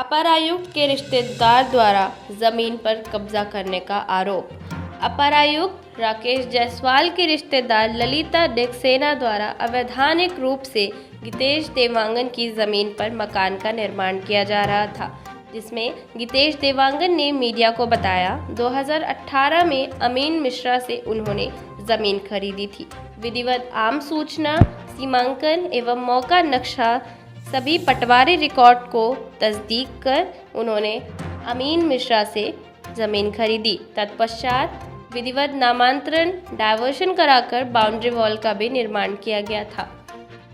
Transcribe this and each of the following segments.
अपर आयुक्त के रिश्तेदार द्वारा जमीन पर कब्जा करने का आरोप। अपर आयुक्त राकेश जायसवाल के रिश्तेदार ललिता डिक्सेना द्वारा अवैधानिक रूप से गीतेश देवांगन की जमीन पर मकान का निर्माण किया जा रहा था, जिसमें गीतेश देवांगन ने मीडिया को बताया 2018 में अमीन मिश्रा से उन्होंने जमीन खरीदी थी। विधिवत आम सूचना, सीमांकन एवं मौका नक्शा सभी पटवारी रिकॉर्ड को तस्दीक कर उन्होंने अमीन मिश्रा से जमीन खरीदी। तत्पश्चात विधिवत नामांतरण डायवर्शन कराकर बाउंड्री वॉल का भी निर्माण किया गया था।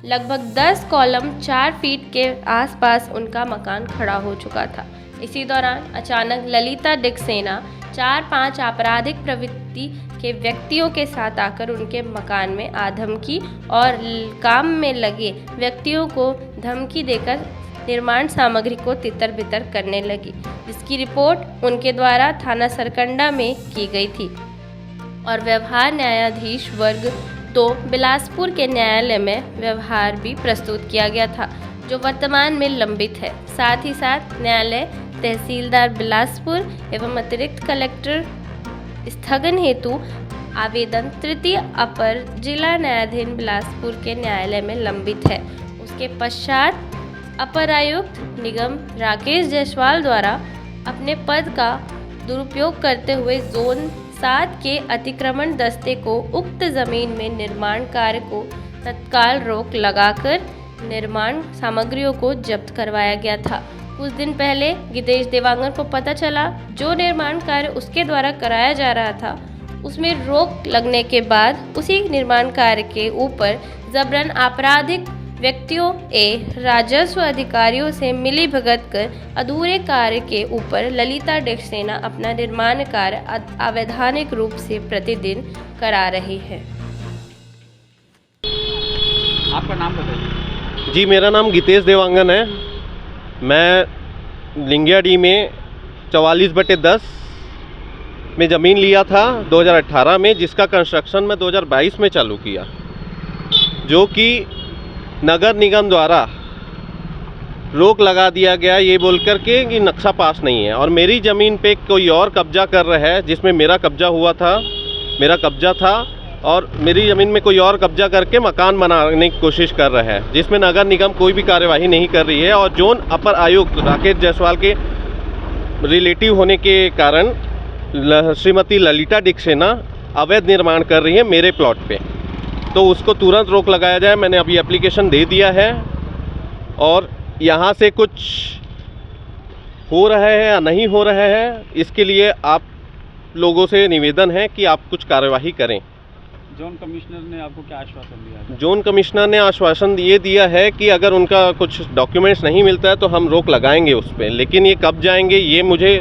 लगभग 10 कॉलम 4 फीट के आसपास उनका मकान खड़ा हो चुका था। इसी दौरान अचानक ललिता डिक्सेना 4-5 आपराधिक प्रवृत्ति के व्यक्तियों के साथ आकर उनके मकान में आधमकी और काम में लगे व्यक्तियों को धमकी देकर निर्माण सामग्री को तितर-बितर करने लगी, जिसकी रिपोर्ट उनके द्वारा थाना सरकंडा में की गई थी और व्यवहार न्यायाधीश वर्ग 2 बिलासपुर के न्यायालय में व्यवहार भी प्रस्तुत किया गया था, जो वर्तमान में लंबित है। साथ ही साथ न्यायालय तहसीलदार बिलासपुर एवं अतिरिक्त कलेक्टर स्थगन हेतु आवेदन तृतीय अपर जिला न्यायाधीश बिलासपुर के न्यायालय में लंबित है। उसके पश्चात अपर आयुक्त निगम राकेश जायसवाल द्वारा अपने पद का दुरुपयोग करते हुए जोन 7 के अतिक्रमण दस्ते को उक्त जमीन में निर्माण कार्य को तत्काल रोक लगाकर निर्माण सामग्रियों को जब्त करवाया गया था। कुछ दिन पहले गीतेश देवांगन को पता चला जो निर्माण कार्य उसके द्वारा कराया जा रहा था उसमें रोक लगने के बाद उसी निर्माण कार्य के ऊपर जबरन आपराधिक व्यक्तियों राजस्व अधिकारियों से मिली भगत कर अधूरे कार्य के ऊपर ललिता डिक्सेना अपना निर्माण कार्य अवैधानिक रूप से प्रतिदिन करा रही है। आपका नाम बताइए। जी, मेरा नाम गीतेश देवांगन है। मैं लिंगियाडी में 44/10 में ज़मीन लिया था 2018 में, जिसका कंस्ट्रक्शन मैं 2022 में चालू किया, जो कि नगर निगम द्वारा रोक लगा दिया गया ये बोल कर के कि नक्शा पास नहीं है और मेरी ज़मीन पे कोई और कब्जा कर रहा है, जिसमें मेरा कब्जा हुआ था, मेरा कब्जा था और मेरी ज़मीन में कोई और कब्जा करके मकान बनाने की कोशिश कर रहा है, जिसमें नगर निगम कोई भी कार्यवाही नहीं कर रही है। और जोन अपर आयुक्त राकेश जायसवाल के रिलेटिव होने के कारण श्रीमती ललिता डिक्सेना अवैध निर्माण कर रही है मेरे प्लॉट पे, तो उसको तुरंत रोक लगाया जाए। मैंने अभी एप्लीकेशन दे दिया है और यहाँ से कुछ हो रहा है या नहीं हो रहा है, इसके लिए आप लोगों से निवेदन है कि आप कुछ कार्यवाही करें। जोन कमिश्नर ने आपको क्या आश्वासन दिया है? जोन कमिश्नर ने आश्वासन ये दिया है कि अगर उनका कुछ डॉक्यूमेंट्स नहीं मिलता है तो हम रोक लगाएंगे उस पर, लेकिन ये कब जाएंगे ये मुझे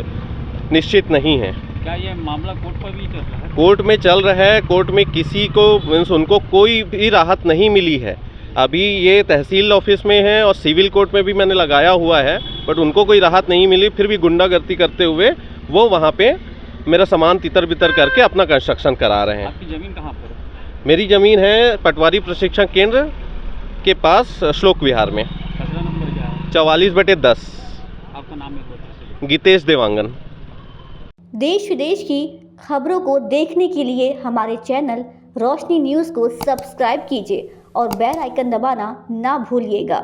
निश्चित नहीं है। क्या ये मामला कोर्ट पर भी चल रहा है? कोर्ट में चल रहा है। कोर्ट में किसी को मीन्स उनको कोई भी राहत नहीं मिली है। अभी ये तहसील ऑफिस में है और सिविल कोर्ट में भी मैंने लगाया हुआ है, बट उनको कोई राहत नहीं मिली। फिर भी गुंडागर्दी करते हुए वो वहाँ पे मेरा सामान तितर बितर करके अपना कंस्ट्रक्शन करा रहे हैं। आपकी ज़मीन कहाँ पर है? मेरी ज़मीन है पटवारी प्रशिक्षण केंद्र के पास श्लोक विहार में। खसरा नंबर क्या है? 44/10। आपका नाम है? गीतेश देवांगन। देश विदेश की खबरों को देखने के लिए हमारे चैनल रोशनी न्यूज़ को सब्सक्राइब कीजिए और बेल आइकन दबाना ना भूलिएगा।